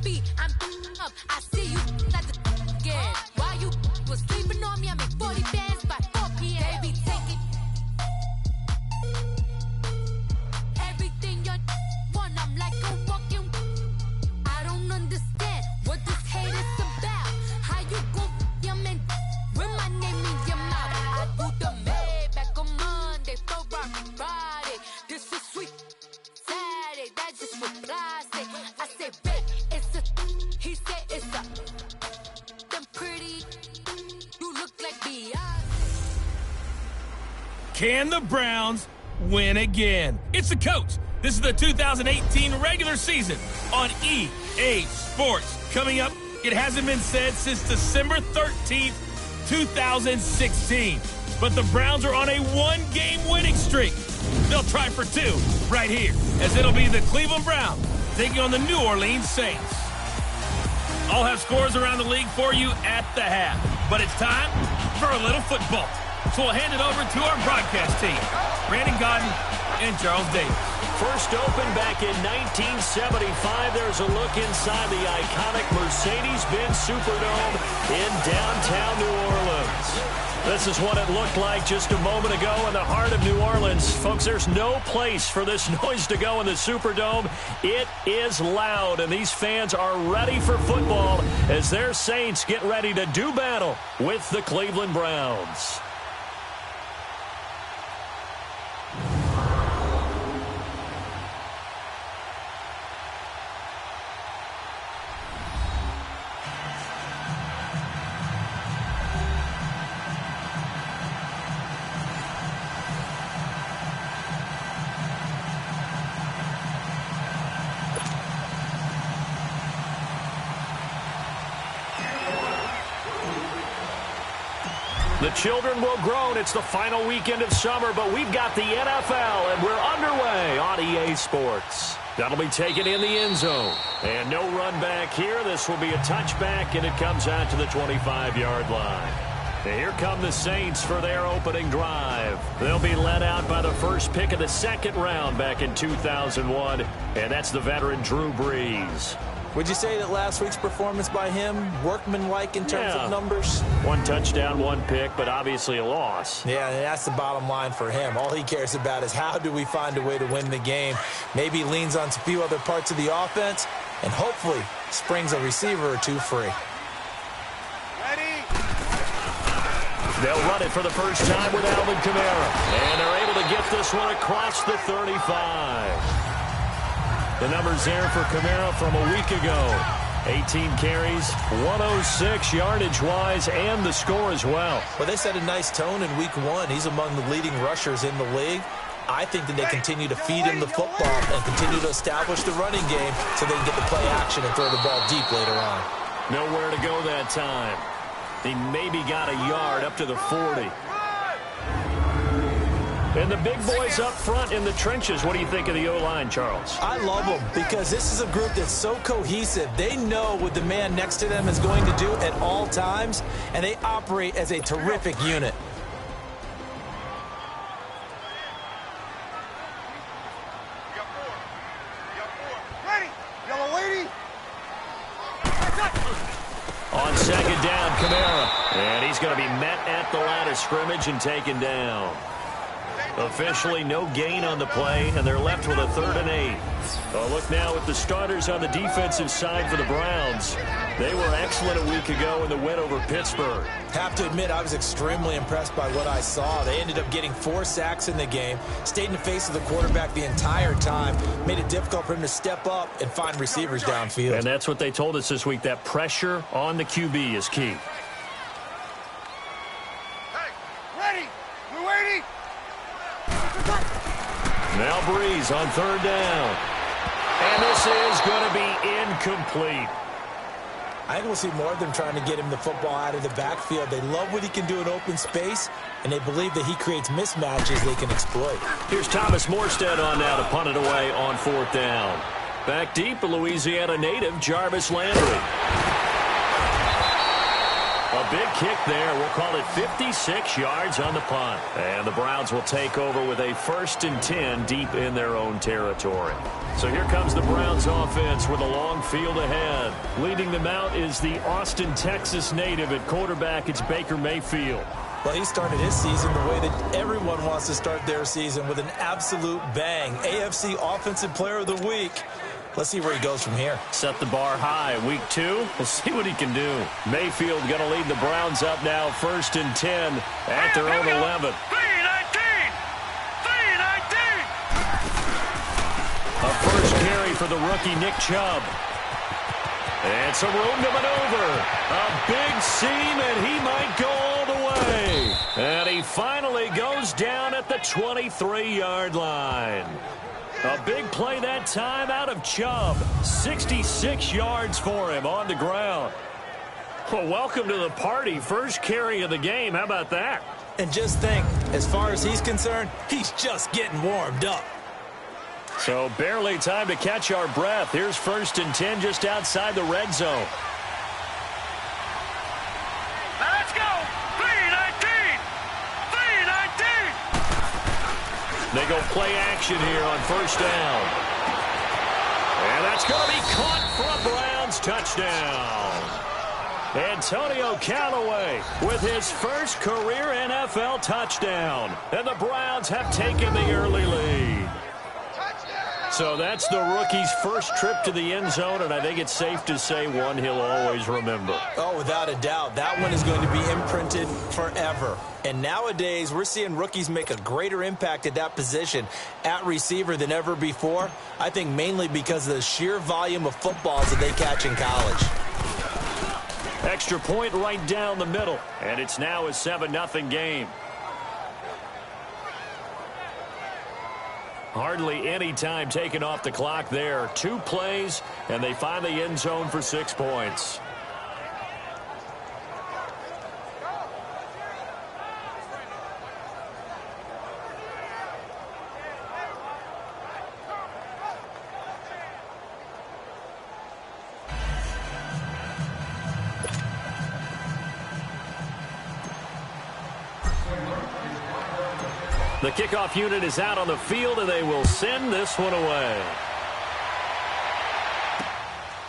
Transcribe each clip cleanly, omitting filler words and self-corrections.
beat. I'm up. I see you at the again. While you was sleeping on me, I make 40 bands by 4 p.m. Baby, take it. Everything you want, I'm like a walking. I don't understand what this hate is about. How you go, your man, with my name in your mouth. I do the Maybach on Monday, Friday. This is sweet Saturday, that's just what I say. I say, babe, it's a, he said it's a, them pretty, you look like Beyonce. Can the Browns win again? It's the coach. This is the 2018 regular season on EA Sports. Coming up, it hasn't been said since December 13th, 2016. But the Browns are on a one-game winning streak. They'll try for 2 right here, as it'll be the Cleveland Browns taking on the New Orleans Saints. I'll have scores around the league for you at the half. But it's time for a little football. So we'll hand it over to our broadcast team, Brandon Godden and Charles Davis. First opened back in 1975. There's a look inside the iconic Mercedes-Benz Superdome in downtown New Orleans. This is what it looked like just a moment ago in the heart of New Orleans. Folks, there's no place for this noise to go in the Superdome. It is loud, and these fans are ready for football as their Saints get ready to do battle with the Cleveland Browns. The children will groan. It's the final weekend of summer, but we've got the NFL, and we're underway on EA Sports. That'll be taken in the end zone. And no run back here. This will be a touchback, and it comes out to the 25-yard line. And here come the Saints for their opening drive. They'll be led out by the first pick of the second round back in 2001, and that's the veteran Drew Brees. Would you say that last week's performance by him, workmanlike in terms of numbers? 1 touchdown, 1 pick, but obviously a loss. Yeah, and that's the bottom line for him. All he cares about is how do we find a way to win the game. Maybe leans on a few other parts of the offense, and hopefully springs a receiver or 2 free. Ready? They'll run it for the first time with Alvin Kamara. And they're able to get this one across the 35. The numbers there for Kamara from a week ago. 18 carries, 106 yardage-wise, and the score as well. Well, they set a nice tone in week 1. He's among the leading rushers in the league. I think that they continue to feed him the football and continue to establish the running game so they can get the play action and throw the ball deep later on. Nowhere to go that time. He maybe got a yard up to the 40. And the big boys up front in the trenches. What do you think of the O-line, Charles? I love them because this is a group that's so cohesive. They know what the man next to them is going to do at all times, and they operate as a terrific unit. On second down, Kamara. And he's going to be met at the line of scrimmage and taken down. Officially no gain on the play, and they're left with a 3rd and 8. A look now at the starters on the defensive side for the Browns. They were excellent a week ago in the win over Pittsburgh. Have to admit, I was extremely impressed by what I saw. They ended up getting 4 sacks in the game, stayed in the face of the quarterback the entire time, made it difficult for him to step up and find receivers downfield. And that's what they told us this week, that pressure on the QB is key. Hey, ready? We're waiting. Now Brees on 3rd down. And this is going to be incomplete. I think we'll see more of them trying to get him the football out of the backfield. They love what he can do in open space, and they believe that he creates mismatches they can exploit. Here's Thomas Morstead on now to punt it away on 4th down. Back deep, a Louisiana native, Jarvis Landry. A big kick there. We'll call it 56 yards on the punt. And the Browns will take over with a 1st and 10 deep in their own territory. So here comes the Browns offense with a long field ahead. Leading them out is the Austin, Texas native at quarterback. It's Baker Mayfield. Well, he started his season the way that everyone wants to start their season, with an absolute bang. AFC Offensive Player of the Week. Let's see where he goes from here. Set the bar high. Week 2, we'll see what he can do. Mayfield going to lead the Browns up now, 1st and 10 at their own 11. 3-19! A first carry for the rookie Nick Chubb. And some room to maneuver. A big seam, and he might go all the way. And he finally goes down at the 23-yard line. A big play that time out of Chubb. 66 yards for him on the ground. Well, welcome to the party. First carry of the game. How about that? And just think, as far as he's concerned, he's just getting warmed up. So barely time to catch our breath. Here's 1st and 10 just outside the red zone. Let's go! 3-19! They go play action here on 1st down. And that's going to be caught for a Browns touchdown. Antonio Callaway with his first career NFL touchdown. And the Browns have taken the early lead. So that's the rookie's first trip to the end zone, and I think it's safe to say one he'll always remember. Oh, without a doubt. That one is going to be imprinted forever. And nowadays, we're seeing rookies make a greater impact at that position at receiver than ever before. I think mainly because of the sheer volume of footballs that they catch in college. Extra point right down the middle, and it's now a 7-0 game. Hardly any time taken off the clock there. 2 plays, and they find the end zone for 6 points. The kickoff unit is out on the field, and they will send this one away.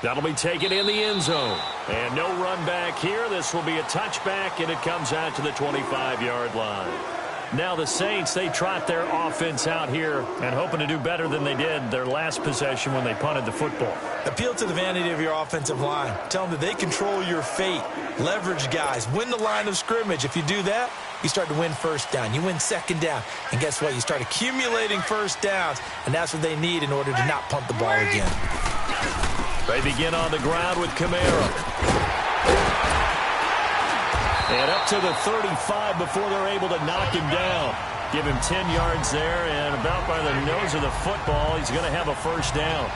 That'll be taken in the end zone. And no run back here. This will be a touchback, and it comes out to the 25-yard line. Now the Saints, they trot their offense out here and hoping to do better than they did their last possession when they punted the football. Appeal to the vanity of your offensive line. Tell them that they control your fate. Leverage guys. Win the line of scrimmage. If you do that, you start to win 1st down. You win 2nd down. And guess what? You start accumulating 1st downs. And that's what they need in order to not punt the ball again. They begin on the ground with Kamara. And up to the 35 before they're able to knock him down. Give him 10 yards there, and about by the nose of the football, he's going to have a 1st down.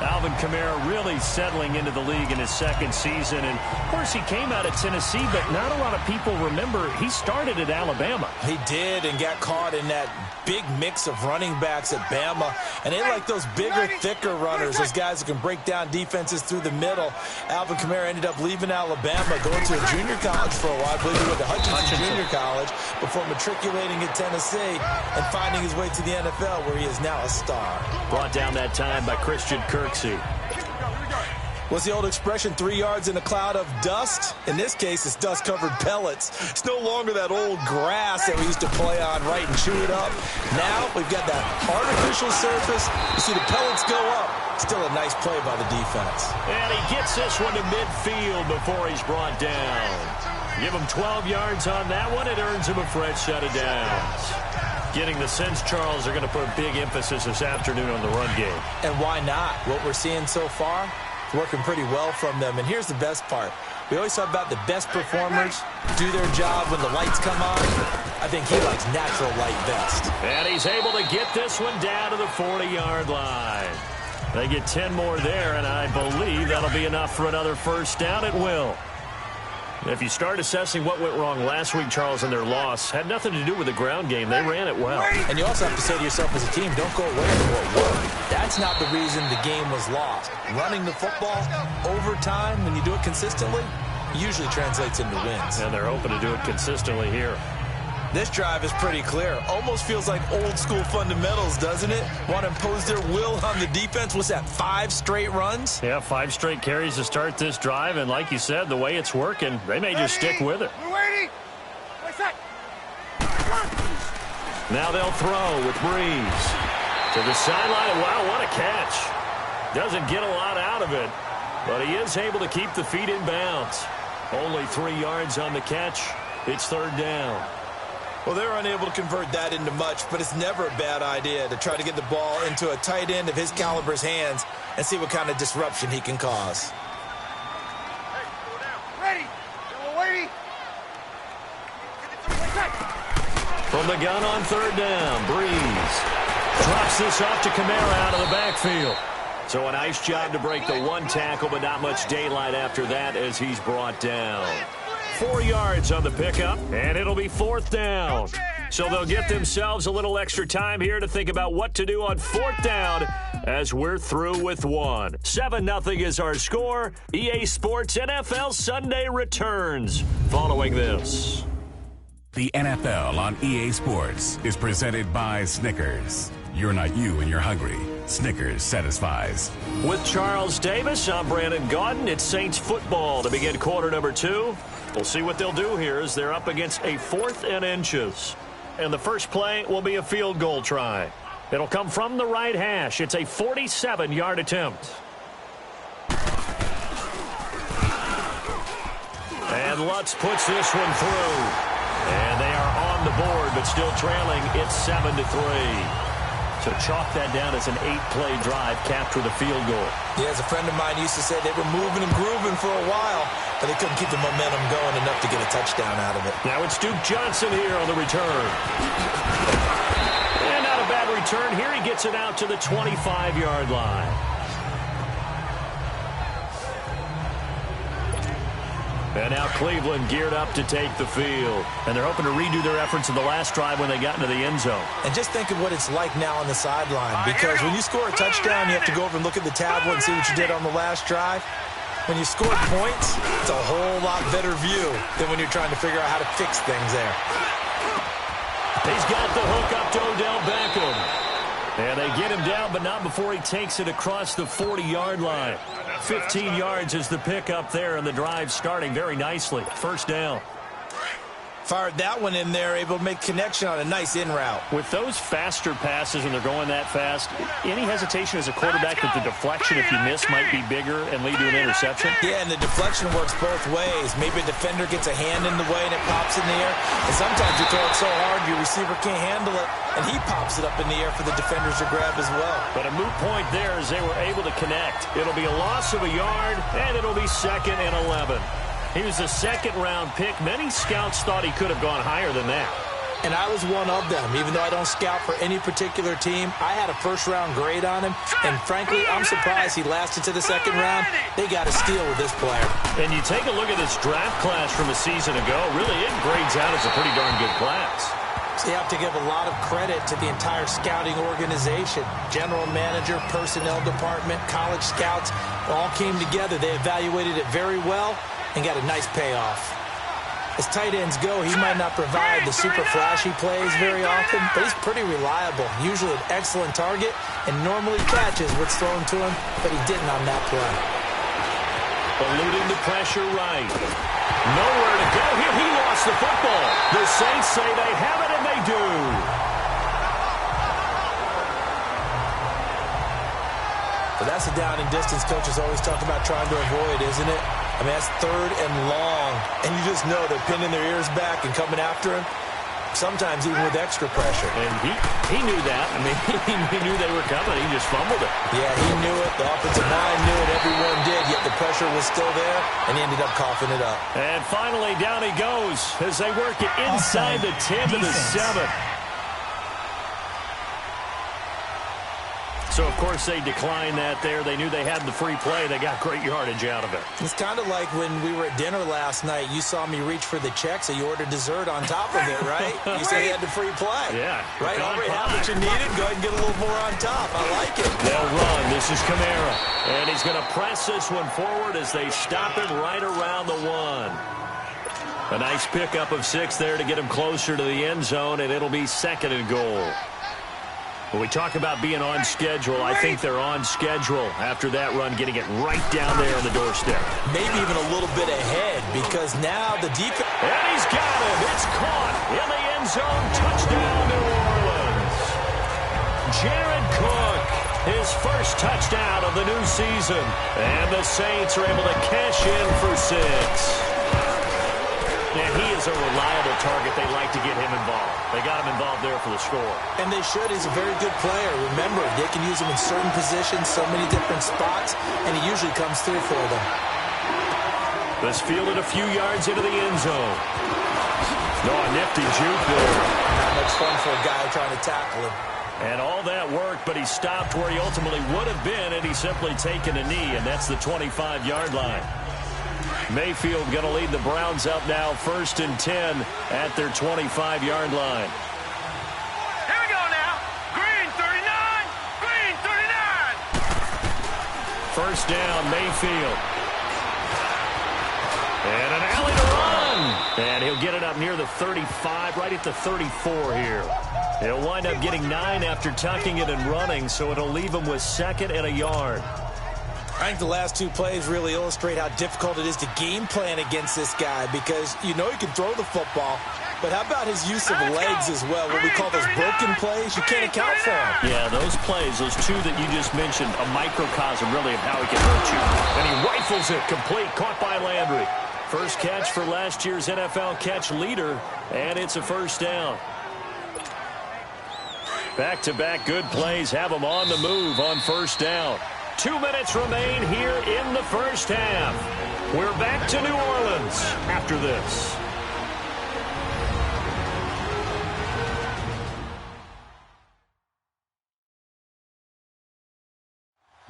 Alvin Kamara really settling into the league in his 2nd season. And, of course, he came out of Tennessee, but not a lot of people remember he started at Alabama. He did, and got caught in that big mix of running backs at Bama. And they like those bigger, thicker runners, those guys that can break down defenses through the middle. Alvin Kamara ended up leaving Alabama, going to a junior college for a while. I believe he went to Hutchinson Junior College before matriculating at Tennessee and finding his way to the NFL, where he is now a star. Brought down that time by Christian Kirksey. What's the old expression, 3 yards in a cloud of dust? In this case, it's dust-covered pellets. It's no longer that old grass that we used to play on, right, and chew it up. Now we've got that artificial surface. You see the pellets go up. Still a nice play by the defense. And he gets this one to midfield before he's brought down. Give him 12 yards on that one. It earns him a fresh set of downs. Getting the sense, Charles, are going to put a big emphasis this afternoon on the run game. And why not? What we're seeing so far, working pretty well from them. And here's the best part. We always talk about the best performers do their job when the lights come on. I think he likes natural light best. And he's able to get this one down to the 40-yard line. They get 10 more there, and I believe that'll be enough for another 1st down. It will. If you start assessing what went wrong last week, Charles, in their loss, had nothing to do with the ground game. They ran it well. And you also have to say to yourself as a team, don't go away from what worked. That's not the reason the game was lost. Running the football over time, when you do it consistently, usually translates into wins. And they're hoping to do it consistently here. This drive is pretty clear. Almost feels like old school fundamentals, doesn't it? Want to impose their will on the defense. What's that, 5 straight runs? Yeah, 5 straight carries to start this drive. And like you said, the way it's working, they may just stick with it. We're waiting. What's that? Now they'll throw with Breeze. To the sideline. Wow, what a catch. Doesn't get a lot out of it, but he is able to keep the feet in bounds. Only 3 yards on the catch. It's 3rd down. Well, they're unable to convert that into much, but it's never a bad idea to try to get the ball into a tight end of his caliber's hands and see what kind of disruption he can cause. Hey, go down. Ready. We're waiting. From the gun on 3rd down, Breeze drops this off to Kamara out of the backfield. So a nice job to break the 1 tackle, but not much daylight after that as he's brought down. 4 yards on the pickup, and it'll be 4th down. So they'll get themselves a little extra time here to think about what to do on 4th down as we're through with 1. 7-0 is our score. EA Sports NFL Sunday returns following this. The NFL on EA Sports is presented by Snickers. You're not you and you're hungry. Snickers satisfies. With Charles Davis, I'm Brandon Gaudin. It's Saints football to begin quarter number 2. We'll see what they'll do here as they're up against a 4th and inches. And the first play will be a field goal try. It'll come from the right hash. It's a 47-yard attempt. And Lutz puts this one through. And they are on the board, but still trailing. It's 7-3. So chalk that down as an 8-play drive, capped with a field goal. Yeah, as a friend of mine used to say, they were moving and grooving for a while, but they couldn't keep the momentum going enough to get a touchdown out of it. Now it's Duke Johnson here on the return. And not a bad return here. He gets it out to the 25-yard line. And now Cleveland geared up to take the field. And they're hoping to redo their efforts in the last drive when they got into the end zone. And just think of what it's like now on the sideline. Because when you score a touchdown, you have to go over and look at the tablet and see what you did on the last drive. When you score points, it's a whole lot better view than when you're trying to figure out how to fix things there. He's got the hook up to Odell Beckham. And they get him down, but not before he takes it across the 40-yard line. 15 yards is the pickup there, and the drive starting very nicely. 1st down. Fired that one in there, able to make connection on a nice in route. With those faster passes when they're going that fast, any hesitation as a quarterback that the deflection, if you miss, might be bigger and lead to an interception? Yeah, and the deflection works both ways. Maybe a defender gets a hand in the way and it pops in the air. And sometimes you throw it so hard your receiver can't handle it, and he pops it up in the air for the defenders to grab as well. But a moot point there as they were able to connect. It'll be a loss of a yard, and it'll be 2nd and 11. He was a 2nd-round pick. Many scouts thought he could have gone higher than that. And I was one of them. Even though I don't scout for any particular team, I had a 1st-round grade on him. And frankly, I'm surprised he lasted to the 2nd round. They got a steal with this player. And you take a look at this draft class from a season ago, really it grades out as a pretty darn good class. So you have to give a lot of credit to the entire scouting organization. General manager, personnel department, college scouts all came together. They evaluated it very well and got a nice payoff. As tight ends go, he might not provide the super flashy plays very often, but he's pretty reliable. Usually an excellent target and normally catches what's thrown to him, but he didn't on that play. Eluding the pressure right. Nowhere to go here. He lost the football. The Saints say they have it, and they do. But that's a down and distance coaches always talk about trying to avoid, isn't it? I mean, that's 3rd and long, and you just know they're pinning their ears back and coming after him, sometimes even with extra pressure. And he knew that. I mean, he knew they were coming. He just fumbled it. Yeah, he knew it. The offensive line knew it. Everyone did, yet the pressure was still there, and he ended up coughing it up. And finally, down he goes as they work it inside the 10 to the 7. So, of course, they declined that there. They knew they had the free play. They got great yardage out of it. It's kind of like when we were at dinner last night. You saw me reach for the check, so you ordered dessert on top of it, right? You said you had the free play. Yeah. Right? Already have what you needed. Go ahead and get a little more on top. I like it. They'll run. This is Kamara. And he's going to press this one forward as they stop him right around the 1. A nice pickup of 6 there to get him closer to the end zone, and it'll be 2nd and goal. When we talk about being on schedule, I think they're on schedule after that run, getting it right down there on the doorstep. Maybe even a little bit ahead because now the defense... And he's got him. It's caught in the end zone. Touchdown, New Orleans. Jared Cook, his first touchdown of the new season. And the Saints are able to cash in for 6. And he is a reliable target. They like to get him involved. They got him involved there for the score. And they should. He's a very good player. Remember, they can use him in certain positions, so many different spots, and he usually comes through for them. Let's field it a few yards into the end zone. No, a nifty juke there. Not much fun for a guy trying to tackle him. And all that worked, but he stopped where he ultimately would have been, and he's simply taken a knee, and that's the 25-yard line. Mayfield going to lead the Browns up now, 1st and 10 at their 25-yard line. Here we go now. Green 39. Green 39. First down, Mayfield. And an alley to run. And he'll get it up near the 35, right at the 34 here. He'll wind up getting 9 after tucking it and running, so it'll leave him with 2nd and a yard. I think the last 2 plays really illustrate how difficult it is to game plan against this guy because you know he can throw the football, but how about his use of legs as well? What we call those broken plays, you can't account for them. Yeah, those plays, those 2 that you just mentioned, a microcosm really of how he can hurt you. And he rifles it complete, caught by Landry. First catch for last year's NFL catch leader, and it's a first down. Back-to-back good plays have him on the move on first down. 2 minutes remain here in the first half. We're back to New Orleans after this.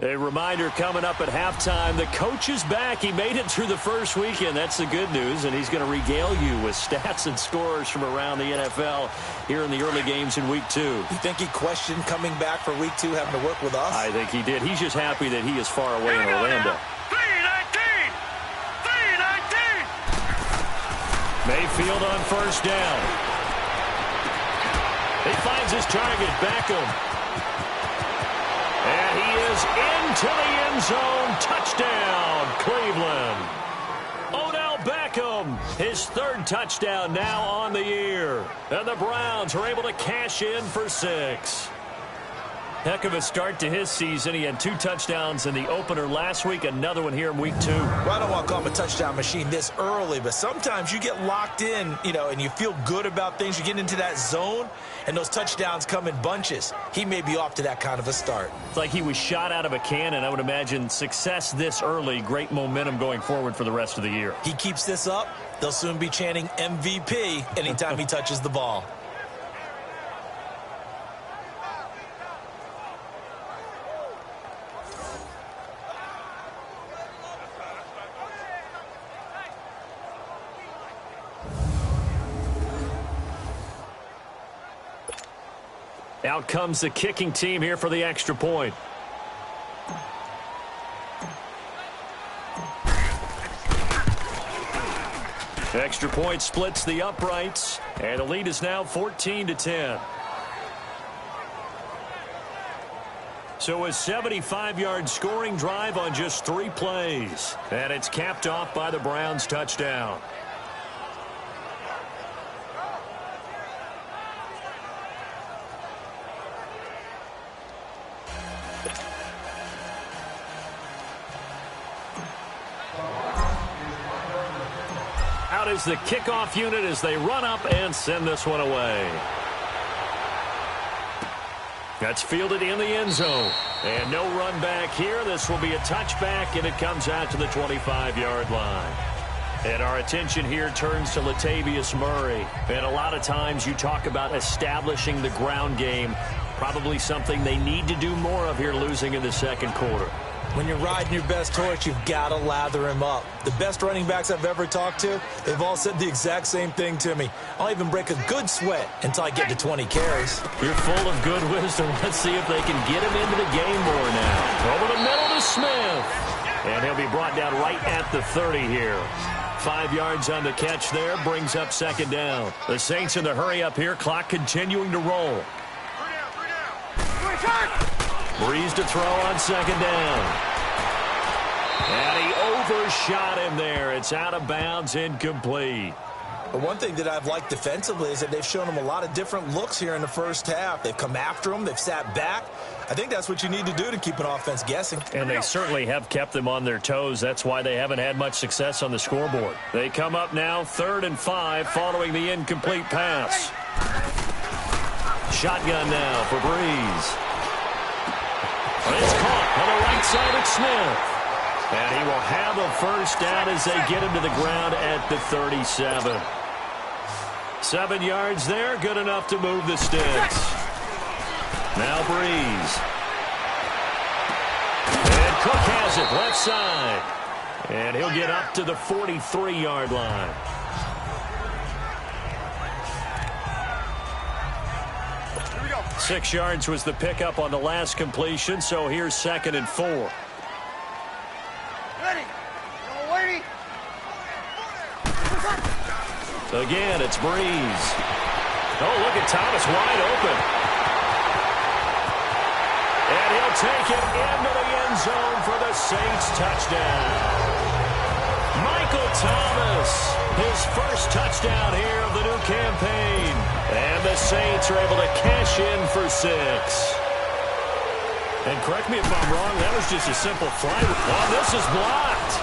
A reminder coming up at halftime, the coach is back. He made it through the first weekend. That's the good news, and he's going to regale you with stats and scores from around the NFL here in the early games in Week 2. You think he questioned coming back for Week 2, having to work with us? I think he did. He's just happy that he is far away in Orlando. 319. 319. Mayfield on first down. He finds his target, Beckham. And he is into the end zone. Touchdown, Cleveland. Odell Beckham, his 3rd touchdown now on the year. And the Browns are able to cash in for 6. Heck of a start to his season. He had 2 touchdowns in the opener last week, another one here in Week 2. Well, I don't want to call him a touchdown machine this early, but sometimes you get locked in, and you feel good about things. You get into that zone, and those touchdowns come in bunches. He may be off to that kind of a start. It's like he was shot out of a cannon. I would imagine success this early, great momentum going forward for the rest of the year. He keeps this up, they'll soon be chanting MVP anytime he touches the ball. Out comes the kicking team here for the extra point. Extra point splits the uprights, and the lead is now 14-10. So a 75-yard scoring drive on just 3 plays, and it's capped off by the Browns' touchdown. Out is the kickoff unit as they run up and send this one away. That's fielded in the end zone. And no run back here. This will be a touchback, and it comes out to the 25-yard line. And our attention here turns to Latavius Murray. And a lot of times you talk about establishing the ground game. Probably something they need to do more of here, losing in the second quarter. When you're riding your best horse, you've got to lather him up. The best running backs I've ever talked to, they've all said the exact same thing to me. I'll even break a good sweat until I get to 20 carries. You're full of good wisdom. Let's see if they can get him into the game more now. Over the middle to Smith. And he'll be brought down right at the 30 here. 5 yards on the catch there, brings up second down. The Saints in the hurry up here, clock continuing to roll. Breeze to throw on second down. And he overshot him there. It's out of bounds, incomplete. But one thing that I've liked defensively is that they've shown him a lot of different looks here in the first half. They've come after him. They've sat back. I think that's what you need to do to keep an offense guessing. And they certainly have kept them on their toes. That's why they haven't had much success on the scoreboard. They come up now 3rd and 5 following the incomplete pass. Shotgun now for Breeze. It's caught on the right side of Smith. And he will have a first down as they get him to the ground at the 37. 7 yards there, good enough to move the sticks. Now Breeze. And Cook has it left side. And he'll get up to the 43-yard line. Here we go. 6 yards was the pickup on the last completion, so here's 2nd and 4. Ready. Waiting. Again, it's Breeze. Oh, look at Thomas wide open. And he'll take it into the end zone for the Saints touchdown. Michael Thomas, his first touchdown here of the new campaign. And the Saints are able to cash in for 6. And correct me if I'm wrong, that was just a simple fly. Oh, this is blocked.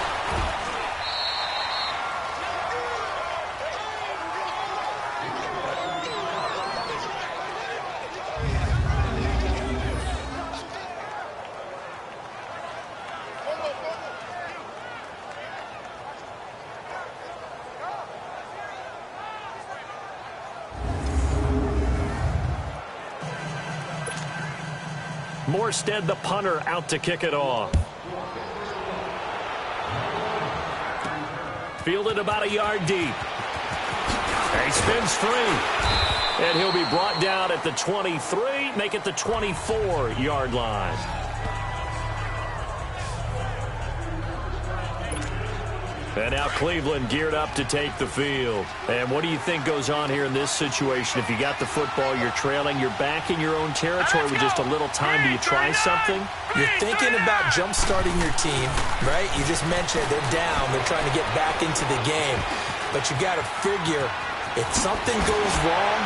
Morstead, the punter, out to kick it off. Fielded about a yard deep. He spins free. And he'll be brought down at the 23, make it the 24-yard line. And now Cleveland geared up to take the field. And what do you think goes on here in this situation? If you got the football, you're trailing, you're back in your own territory with just a little time. Do you try something? You're thinking about jump-starting your team, right? You just mentioned they're down. They're trying to get back into the game. But you got to figure, if something goes wrong,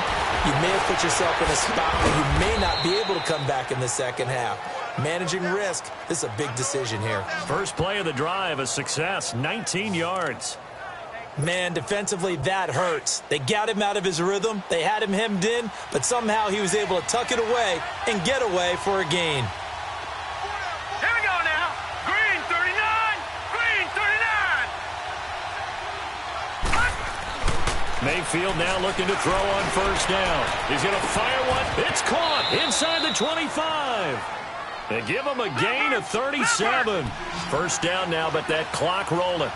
you may have put yourself in a spot where you may not be able to come back in the second half. Managing risk, this is a big decision here. First play of the drive, a success, 19 yards. Man, defensively, that hurts. They got him out of his rhythm. They had him hemmed in, but somehow he was able to tuck it away and get away for a gain. Here we go now. Green 39. Green 39. Mayfield now looking to throw on first down. He's going to fire one. It's caught inside the 25. They give him a gain of 37. First down now, but that clock rolling.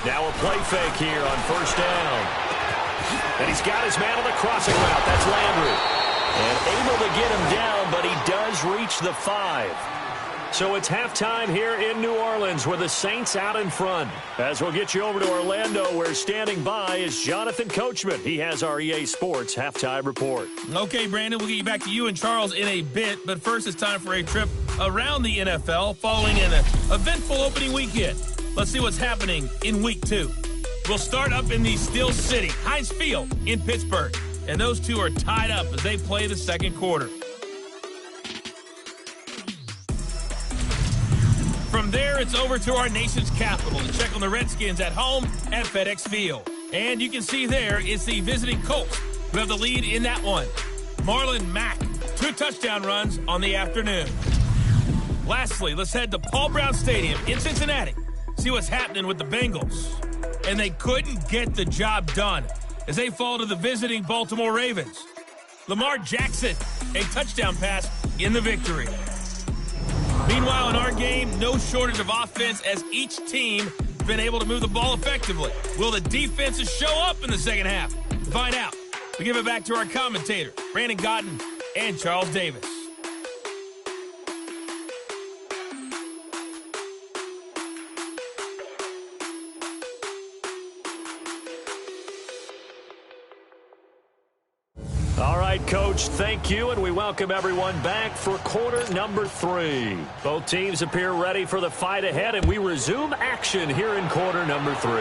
Now a play fake here on first down. And he's got his man on the crossing route. That's Landry. And able to get him down, but he does reach the 5. So it's halftime here in New Orleans with the Saints out in front. As we'll get you over to Orlando, where standing by is Jonathan Coachman. He has our EA Sports halftime report. Okay, Brandon, we'll get you back to you and Charles in a bit. But first, it's time for a trip around the NFL following an eventful opening weekend. Let's see what's happening in Week 2. We'll start up in the Steel City, Heinz Field in Pittsburgh. And those two are tied up as they play the second quarter. From there, it's over to our nation's capital to check on the Redskins at home at FedEx Field. And you can see there, it's the visiting Colts who have the lead in that one. Marlon Mack, 2 touchdown runs on the afternoon. Lastly, let's head to Paul Brown Stadium in Cincinnati. See what's happening with the Bengals. and they couldn't get the job done as they fall to the visiting Baltimore Ravens. Lamar Jackson, a touchdown pass in the victory. Meanwhile, in our game, no shortage of offense as each team has been able to move the ball effectively. Will the defenses show up in the second half? To find out, we give it back to our commentators, Brandon Gotten and Charles Davis. All right, Coach, thank you, and we welcome everyone back for quarter number 3. Both teams appear ready for the fight ahead, and we resume action here in quarter number 3.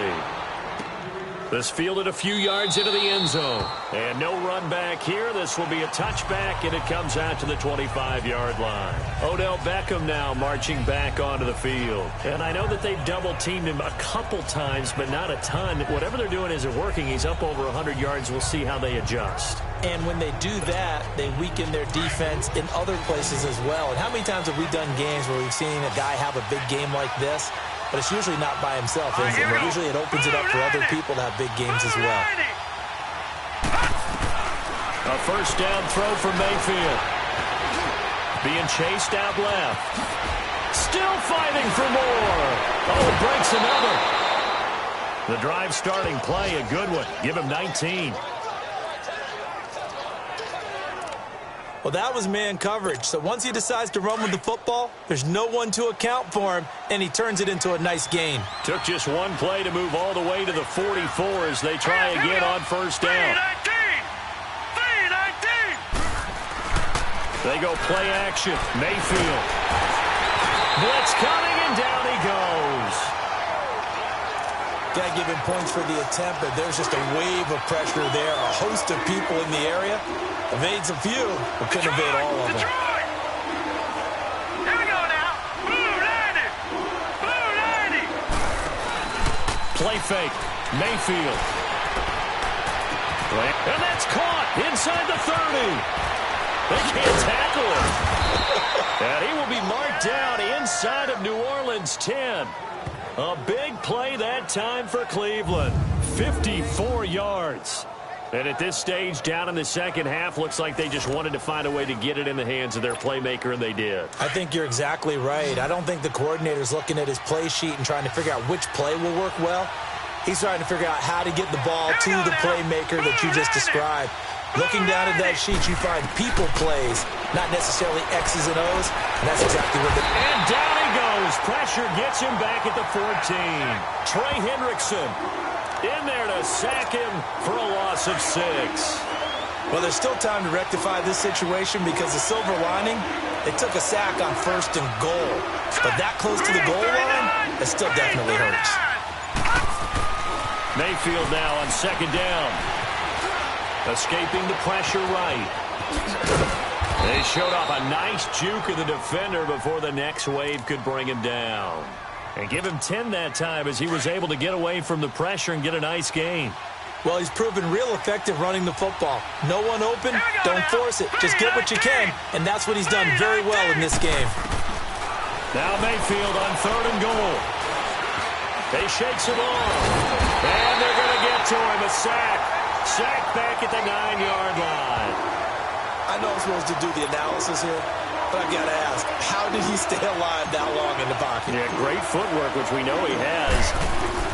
This fielded a few yards into the end zone. And no run back here. This will be a touchback, and it comes out to the 25-yard line. Odell Beckham now marching back onto the field. And I know that they've double-teamed him a couple times, but not a ton. Whatever they're doing isn't working. He's up over 100 yards. We'll see how they adjust. And when they do that, they weaken their defense in other places as well. And how many times have we done games where we've seen a guy have a big game like this? But it's usually not by himself, is it? But usually it opens it up for other people to have big games as well. A first down throw for Mayfield. Being chased out left. Still fighting for more. Oh, it breaks another. The drive starting play, a good one. Give him 19. Well, that was man coverage. So once he decides to run with the football, there's no one to account for him, and he turns it into a nice gain. Took just one play to move all the way to the 44 as they try again on first down. 3-19. They go play action. Mayfield. Blitz coming, and down he goes. Got to give him points for the attempt, but there's just a wave of pressure there. A host of people in the area. Evades a few, but couldn't evade all of them. Here we go now. Blue 90. Play fake. Mayfield. And that's caught inside the 30. They can't tackle him. And he will be marked down inside of New Orleans 10. A big play that time for Cleveland. 54 yards. And at this stage, down in the second half, looks like they just wanted to find a way to get it in the hands of their playmaker, and they did. I think you're exactly right. I don't think the coordinator's looking at his play sheet and trying to figure out which play will work well. He's trying to figure out how to get the ball to the playmaker that you just described. Looking down at that sheet, you find people plays, not necessarily X's and O's, and that's exactly what they're doing. And down he goes. Pressure gets him back at the 14. Trey Hendrickson in there to sack him for a loss of 6. Well, there's still time to rectify this situation because the silver lining, they took a sack on 1st and goal. But that close to the goal line, it still definitely hurts. Mayfield now on 2nd down. Escaping the pressure right. They showed off a nice juke of the defender before the next wave could bring him down. And give him 10 that time as he was able to get away from the pressure and get a nice gain. Well, he's proven real effective running the football. No one open, don't force it. Just get what you can, and that's what he's done very well in this game. Now Mayfield on 3rd and goal. They shakes him off. And they're going to get to him. A sack. Sack back at the 9-yard line. I know I'm supposed to do the analysis here, but I've got to ask, how did he stay alive that long in the pocket? Yeah, great footwork, which we know he has.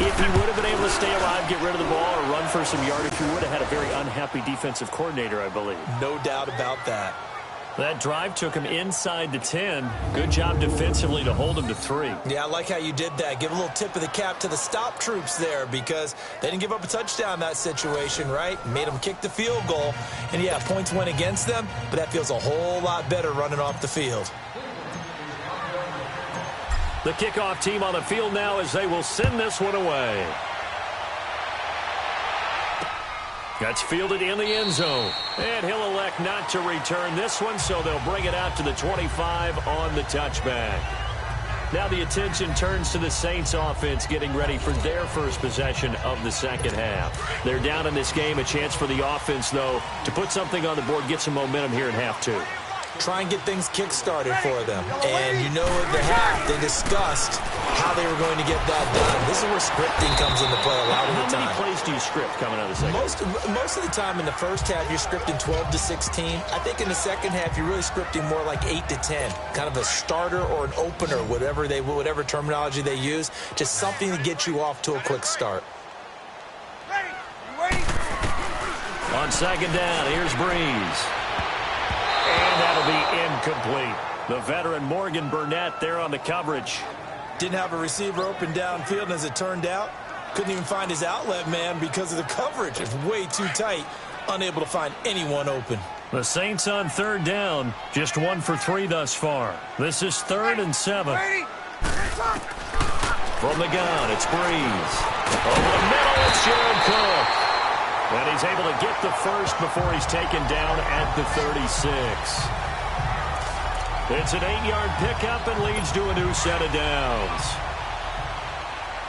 If he would have been able to stay alive, get rid of the ball, or run for some yardage, he would have had a very unhappy defensive coordinator, I believe. No doubt about that. That drive took him inside the 10. Good job defensively to hold him to 3. Yeah, I like how you did that. Give a little tip of the cap to the stop troops there because they didn't give up a touchdown in that situation, right? Made them kick the field goal. And, yeah, points went against them, but that feels a whole lot better running off the field. The kickoff team on the field now as they will send this one away. That's fielded in the end zone. And he'll elect not to return this one, so they'll bring it out to the 25 on the touchback. Now the attention turns to the Saints offense getting ready for their first possession of the second half. They're down in this game. A chance for the offense, though, to put something on the board, get some momentum here in half 2. try and get things kick-started for them. And you know at the half, they discussed how they were going to get that done. This is where scripting comes into play a lot of the time. How many plays do you script coming out of the second? Most of the time in the first half, you're scripting 12 to 16. I think in the second half, you're really scripting more like 8 to 10. Kind of a starter or an opener, whatever terminology they use. Just something to get you off to a quick start. On second down, here's Breeze. And that'll be incomplete. The veteran Morgan Burnett there on the coverage. Didn't have a receiver open downfield, and as it turned out, couldn't even find his outlet man because of the coverage. It's way too tight, unable to find anyone open. The Saints on third down, just 1 for 3 thus far. This is 3rd and 7. From the gun, it's Breeze. Over the middle, it's Jared Cook. And he's able to get the first before he's taken down at the 36. It's an 8-yard pickup and leads to a new set of downs.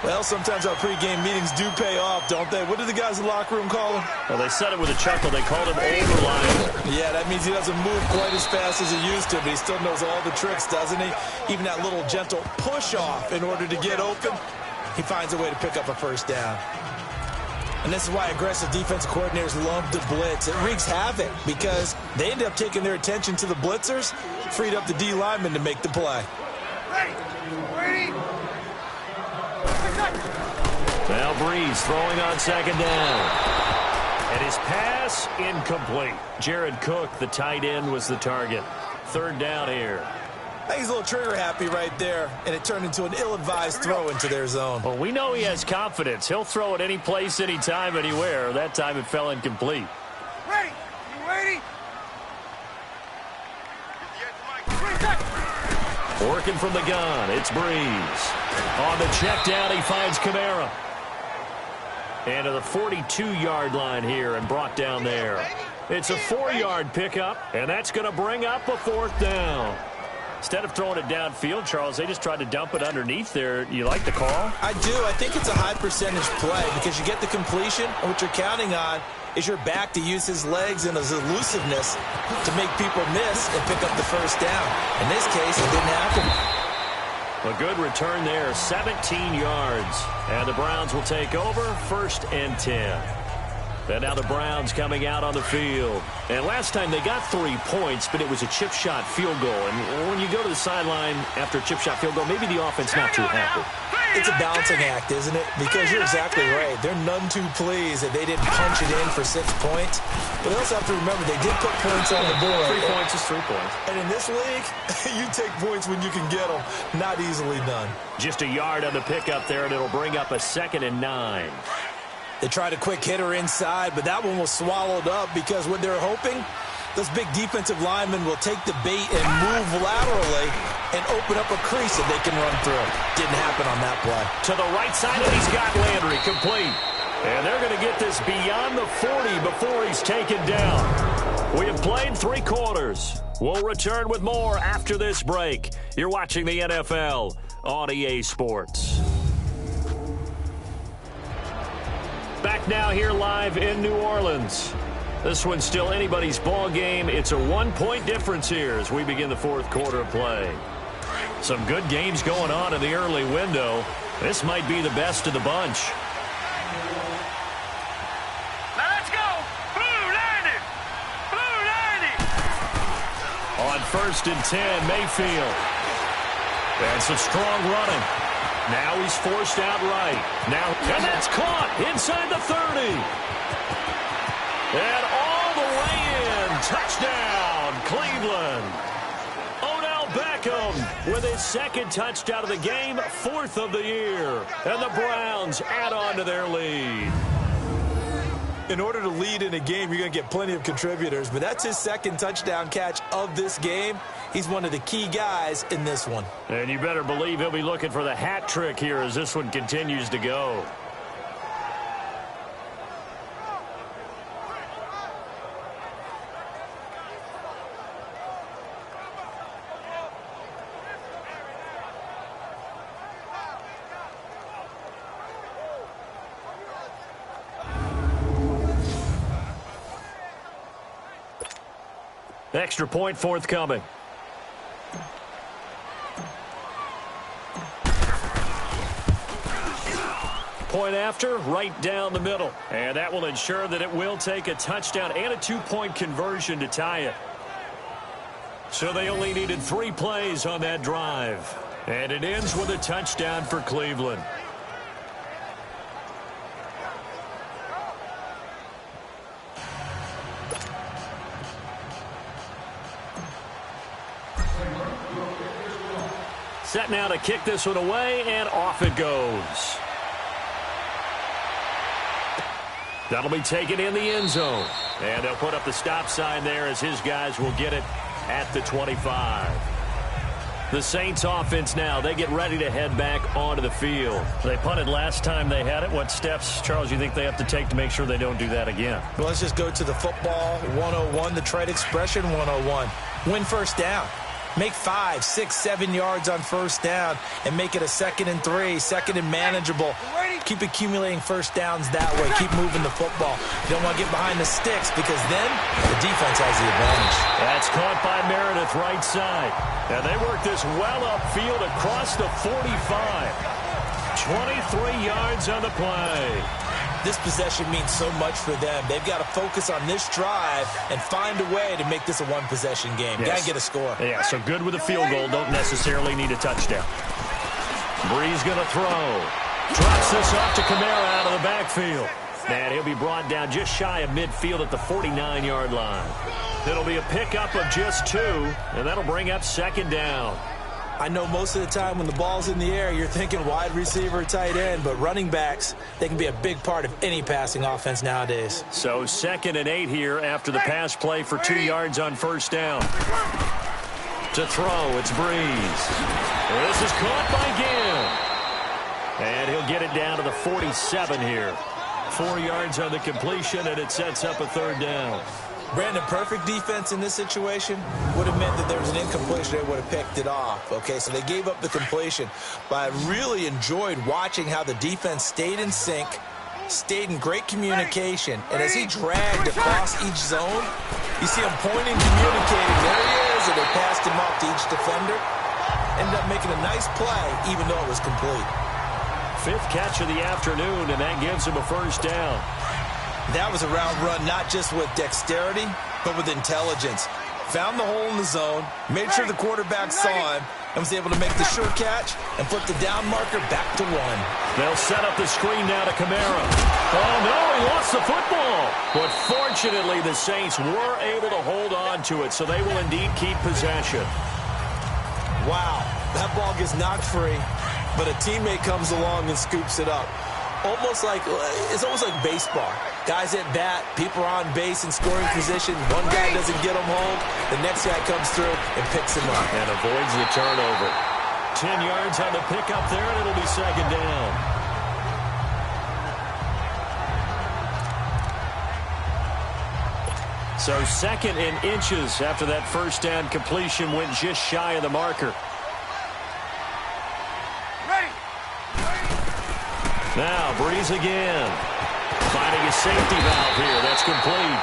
Well, sometimes our pregame meetings do pay off, don't they? What do the guys in the locker room call him? Well, they said it with a chuckle. They called him over-liable. Yeah, that means he doesn't move quite as fast as he used to, but he still knows all the tricks, doesn't he? Even that little gentle push-off in order to get open, he finds a way to pick up a first down. And this is why aggressive defensive coordinators love to blitz. It wreaks havoc because they end up taking their attention to the blitzers, freed up the D lineman to make the play. Now Breeze throwing on second down. And his pass incomplete. Jared Cook, the tight end, was the target. 3rd down here. I think he's a little trigger happy right there, and it turned into an ill-advised throw into their zone. Well, we know he has confidence. He'll throw it any place, anytime, anywhere. That time it fell incomplete. Working from the gun, it's Breeze. On the check down, he finds Kamara. And to the 42-yard line here and brought down there. It's a 4-yard pickup, and that's going to bring up a 4th down. Instead of throwing it downfield, Charles, they just tried to dump it underneath there. You like the call? I do. I think it's a high-percentage play because you get the completion, and what you're counting on is your back to use his legs and his elusiveness to make people miss and pick up the first down. In this case, it didn't happen. A good return there, 17 yards. And the Browns will take over, 1st and 10. And now the Browns coming out on the field. And last time they got 3 points, but it was a chip shot field goal. And when you go to the sideline after a chip shot field goal, maybe the offense not too happy. It's a balancing act, isn't it? Because you're exactly right. They're none too pleased that they didn't punch it in for 6 points. But they also have to remember they did put points on the board. 3 points is 3 points. And in this league, you take points when you can get them. Not easily done. Just a yard on the pickup there, and it'll bring up a 2nd and 9. They tried a quick hitter inside, but that one was swallowed up because what they're hoping, those big defensive linemen will take the bait and move laterally and open up a crease that they can run through. Didn't happen on that play. To the right side, and he's got Landry complete. And they're going to get this beyond the 40 before he's taken down. We have played 3 quarters. We'll return with more after this break. You're watching the NFL on EA Sports. Back now here live in New Orleans. This one's still anybody's ball game. It's a 1-point difference here as we begin the 4th quarter of play. Some good games going on in the early window. This might be the best of the bunch. Now let's go. Blue 90. Blue 90. On 1st and 10, Mayfield. And some strong running. Now he's forced out right. Now, and that's caught inside the 30. And all the way in. Touchdown, Cleveland. Odell Beckham with his 2nd touchdown of the game, 4th of the year. And the Browns add on to their lead. In order to lead in a game, you're going to get plenty of contributors, but that's his 2nd touchdown catch of this game. He's one of the key guys in this one. And you better believe he'll be looking for the hat trick here as this one continues to go. Extra point forthcoming. Point after, right down the middle. And that will ensure that it will take a touchdown and a 2-point conversion to tie it. So they only needed 3 plays on that drive. And it ends with a touchdown for Cleveland. Set now to kick this one away, and off it goes. That'll be taken in the end zone. And they'll put up the stop sign there as his guys will get it at the 25. The Saints offense now, they get ready to head back onto the field. They punted last time they had it. What steps, Charles, you think they have to take to make sure they don't do that again? Well, let's just go to the football 101, the trade expression 101. Win first down. Make 5, 6, 7 yards on first down and make it a 2nd and 3, 2nd and manageable. Keep accumulating first downs that way. Keep moving the football. You don't want to get behind the sticks because then the defense has the advantage. That's caught by Meredith right side. And they work this well upfield across the 45. 23 yards on the play. This possession means so much for them. They've got to focus on this drive and find a way to make this a one-possession game. Yes. Got to get a score. Yeah, so good with a field goal. Don't necessarily need a touchdown. Breeze going to throw. Drops this off to Kamara out of the backfield. And he'll be brought down just shy of midfield at the 49-yard line. It'll be a pickup of just 2, and that'll bring up 2nd down. I know most of the time when the ball's in the air, you're thinking wide receiver, tight end, but running backs, they can be a big part of any passing offense nowadays. So 2nd and 8 here after the pass play for 2 yards on first down. To throw, it's Breeze. This is caught by Ginn. And he'll get it down to the 47 here. 4 yards on the completion, and it sets up a 3rd down. Brandon, perfect defense in this situation would have meant that there was an incompletion. They would have picked it off. Okay, so they gave up the completion. But I really enjoyed watching how the defense stayed in sync, stayed in great communication. And as he dragged across each zone, you see him pointing, communicating. There he is, and they passed him off to each defender. Ended up making a nice play, even though it was complete. 5th catch of the afternoon, and that gives him a 1st down. That was a route run not just with dexterity, but with intelligence. Found the hole in the zone, made sure the quarterback saw him, and was able to make the sure catch and flip the down marker back to 1. They'll set up the screen now to Kamara. Oh, no, he lost the football. But fortunately, the Saints were able to hold on to it, so they will indeed keep possession. Wow, that ball gets knocked free, but a teammate comes along and scoops it up. It's almost like baseball. Guys at bat, people are on base in scoring position. One guy doesn't get him home. The next guy comes through and picks him up. And avoids the turnover. 10 yards on the pickup there, and it'll be 2nd down. So 2nd and inches after that first down completion went just shy of the marker. Now, Breeze again. Finding a safety valve here. That's complete.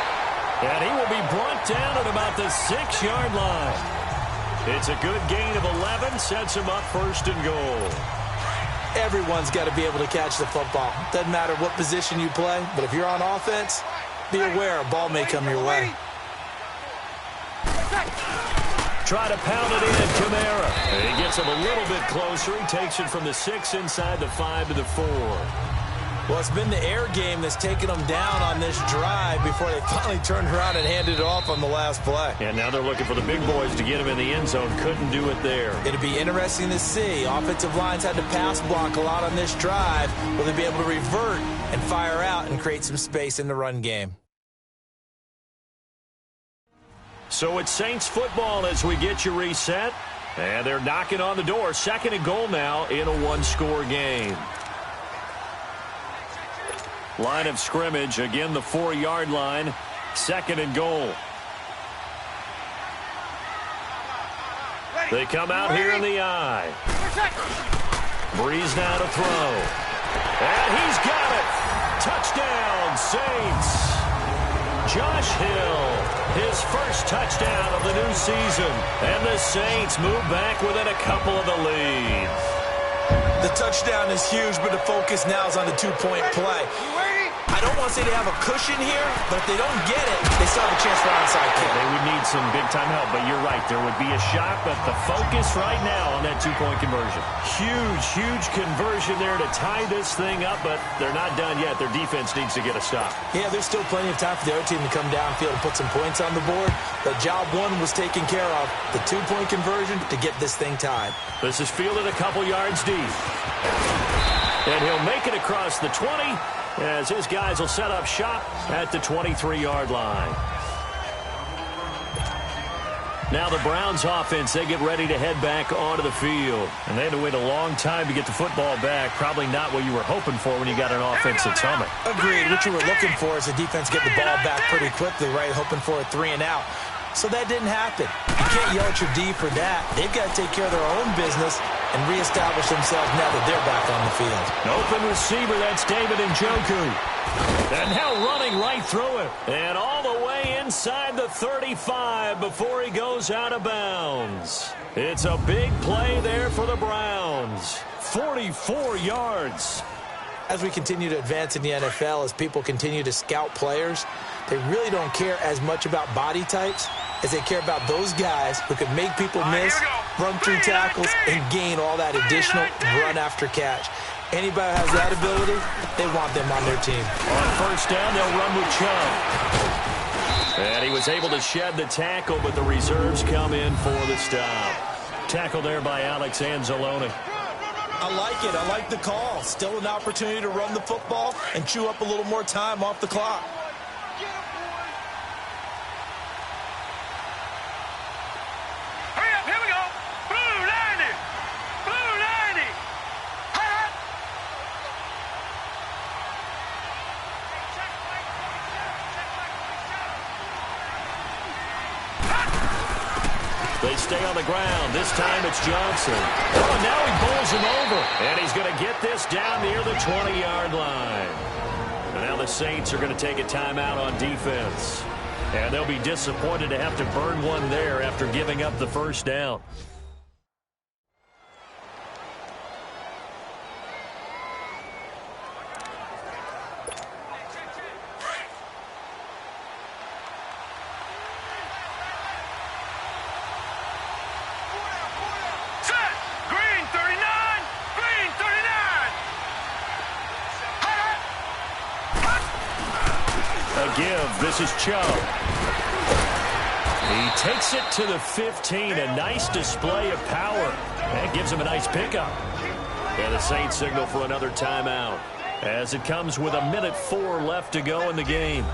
And he will be brought down at about the 6-yard line. It's a good gain of 11. Sets him up 1st and goal. Everyone's got to be able to catch the football. Doesn't matter what position you play, but if you're on offense, be aware a ball may come your way. Try to pound it in, Kamara. And he gets him a little bit closer. He takes it from the 6 inside the 5 to the 4. Well, it's been the air game that's taken them down on this drive before they finally turned around and handed it off on the last play. And now they're looking for the big boys to get him in the end zone. Couldn't do it there. It'd be interesting to see. Offensive lines had to pass block a lot on this drive. Will they be able to revert and fire out and create some space in the run game? So it's Saints football as we get you reset. And they're knocking on the door. 2nd and goal now in a 1-score game. Line of scrimmage, again the 4-yard line. 2nd and goal. They come out here in the eye. Breeze now to throw. And he's got it. Touchdown, Saints. Josh Hill. his first touchdown of the new season. And the Saints move back within a couple of the lead. The touchdown is huge, but the focus now is on the two-point play. I don't want to say they have a cushion here, but if they don't get it, they still have a chance for onside kick. They would need some big-time help, but you're right. There would be a shot, but the focus right now on that two-point conversion. Huge, huge conversion there to tie this thing up, but they're not done yet. Their defense needs to get a stop. Yeah, there's still plenty of time for the other team to come downfield and put some points on the board, but job one was taken care of. The two-point conversion to get this thing tied. This is fielded a couple yards deep. And he'll make it across the 20 as his guys will set up shop at the 23-yard line. Now the Browns offense, they get ready to head back onto the field. And they had to wait a long time to get the football back. Probably not what you were hoping for when you got an offense that's humming. Agreed. What you were looking for is the defense get the ball back pretty quickly, right? Hoping for a 3-and-out. So that didn't happen. You can't yell at your D for that. They've got to take care of their own business and reestablish themselves now that they're back on the field. Open receiver, that's David Njoku. And now running right through it. And all the way inside the 35 before he goes out of bounds. It's a big play there for the Browns. 44 yards. As we continue to advance in the NFL, as people continue to scout players, they really don't care as much about body types as they care about those guys who can make people miss, run through tackles, and gain all that additional run after catch. Anybody who has that ability, they want them on their team. On first down, they'll run with Chubb. And he was able to shed the tackle, but the reserves come in for the stop. Tackle there by Alex Anzalone. I like it. I like the call. Still an opportunity to run the football and chew up a little more time off the clock. Hurry up, here we go. Blue 90. Blue 90. Hot. They stay on the ground. This time it's Johnson. Oh, and now he bowls him over. And he's going to get this down near the 20-yard line. And now the Saints are going to take a timeout on defense. And they'll be disappointed to have to burn one there after giving up the first down. Set. Green 39. Green 39. Hot. A give. This is Chubb. He takes it to the 15. A nice display of power. And gives him a nice pickup. And the Saints signal for another timeout as it comes with 1:04 left to go in the game.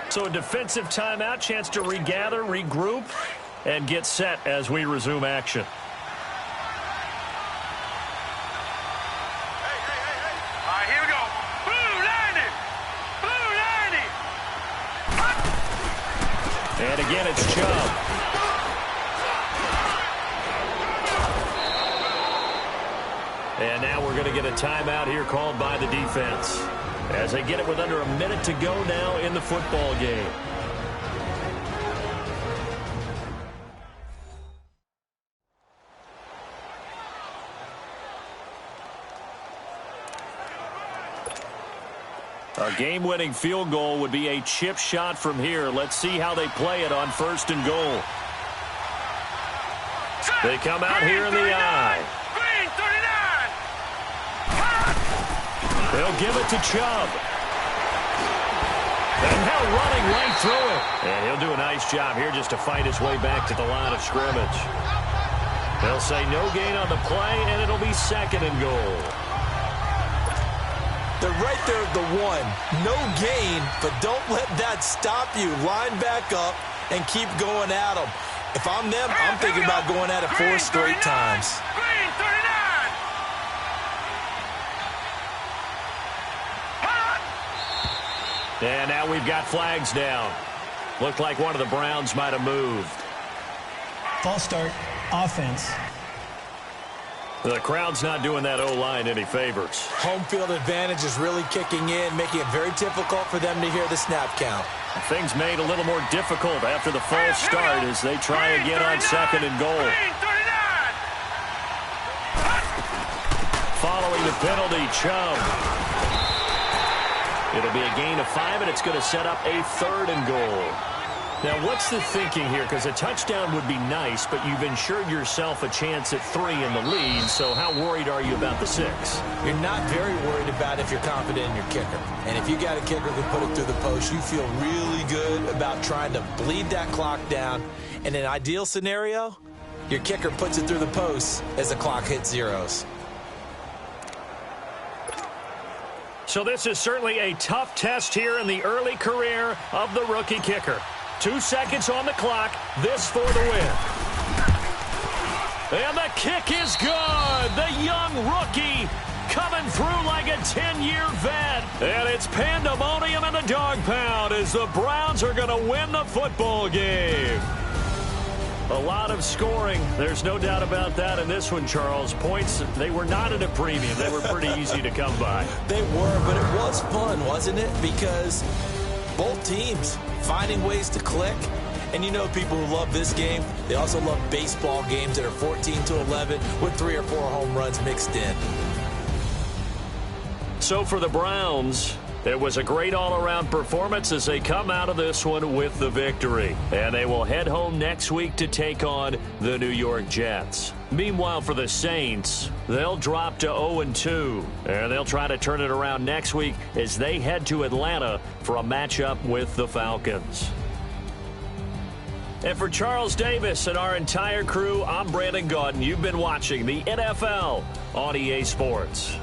So a defensive timeout, chance to regather, regroup, and get set as we resume action. All right, here we go. Blue 90. Blue 90. Hot. And again, it's Chubb. And now we're going to get a timeout here called by the defense as they get it with under 1 minute to go now in the football game. A game-winning field goal would be a chip shot from here. Let's see how they play it on 1st and goal. They come out here in the eye. Green 39. They'll give it to Chubb. And now running right through it. And he'll do a nice job here just to fight his way back to the line of scrimmage. They'll say no gain on the play, and it'll be 2nd and goal. They're right there at the 1. No gain, but don't let that stop you. Line back up and keep going at them. If I'm them, I'm thinking about going at it 4 straight times. Green 39. Hot. And now we've got flags down. Looked like one of the Browns might have moved. False start, offense. The crowd's not doing that O-line any favors. Home field advantage is really kicking in, making it very difficult for them to hear the snap count. Things made a little more difficult after the false start as they try again on 2nd and goal. Following the penalty, Chubb. It'll be a gain of 5, and it's going to set up a 3rd and goal. Now, what's the thinking here? Because a touchdown would be nice, but you've ensured yourself a chance at 3 in the lead, so how worried are you about the 6? You're not very worried about if you're confident in your kicker. And if you got a kicker who can put it through the post, you feel really good about trying to bleed that clock down. In an ideal scenario, your kicker puts it through the post as the clock hits zeros. So this is certainly a tough test here in the early career of the rookie kicker. 2 seconds on the clock. This for the win. And the kick is good. The young rookie coming through like a 10-year vet. And it's pandemonium in the dog pound as the Browns are going to win the football game. A lot of scoring. There's no doubt about that in this one, Charles. Points, they were not at a premium. They were pretty easy to come by. They were, but it was fun, wasn't it? Because both teams finding ways to click. And you know people who love this game, they also love baseball games that are 14-11 with 3 or 4 home runs mixed in. So for the Browns, it was a great all-around performance as they come out of this one with the victory. And they will head home next week to take on the New York Jets. Meanwhile, for the Saints, they'll drop to 0-2. And they'll try to turn it around next week as they head to Atlanta for a matchup with the Falcons. And for Charles Davis and our entire crew, I'm Brandon Gaudin. You've been watching the NFL on EA Sports.